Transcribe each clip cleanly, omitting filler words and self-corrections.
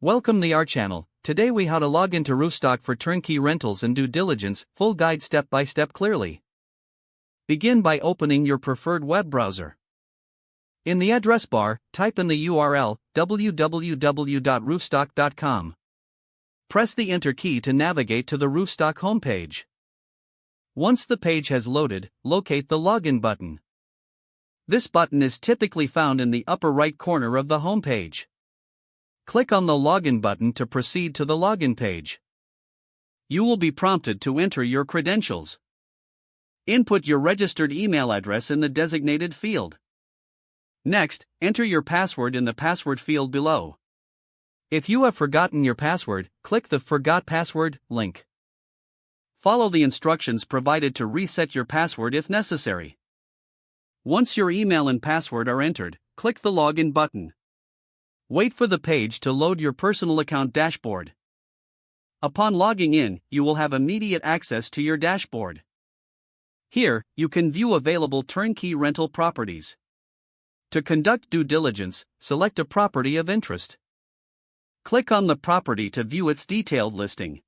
Welcome to our channel. Today we how to log into Roofstock for turnkey rentals and due diligence, full guide step by step clearly. Begin by opening your preferred web browser. In the address bar, type in the URL www.roofstock.com. Press the Enter key to navigate to the Roofstock homepage. Once the page has loaded, locate the Login button. This button is typically found in the upper right corner of the homepage. Click on the Login button to proceed to the login page. You will be prompted to enter your credentials. Input your registered email address in the designated field. Next, enter your password in the password field below. If you have forgotten your password, click the Forgot Password link. Follow the instructions provided to reset your password if necessary. Once your email and password are entered, click the Login button. Wait for the page to load your personal account dashboard. Upon logging in, you will have immediate access to your dashboard. Here, you can view available turnkey rental properties. To conduct due diligence, select a property of interest. Click on the property to view its detailed listing.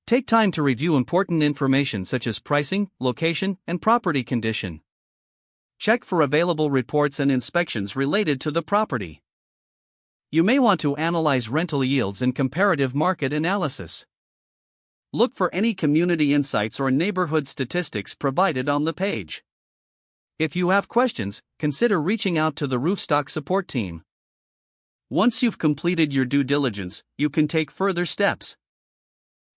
Take time to review important information such as pricing, location, and property condition. Check for available reports and inspections related to the property. You may want to analyze rental yields and comparative market analysis. Look for any community insights or neighborhood statistics provided on the page. If you have questions, consider reaching out to the Roofstock support team. Once you've completed your due diligence, you can take further steps.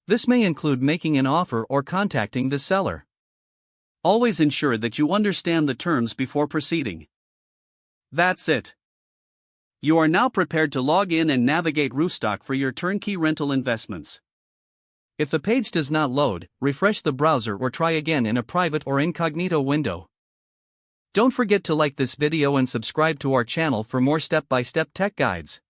This may include making an offer or contacting the seller. Always ensure that you understand the terms before proceeding. That's it. You are now prepared to log in and navigate Roofstock for your turnkey rental investments. If the page does not load, refresh the browser or try again in a private or incognito window. Don't forget to like this video and subscribe to our channel for more step-by-step tech guides.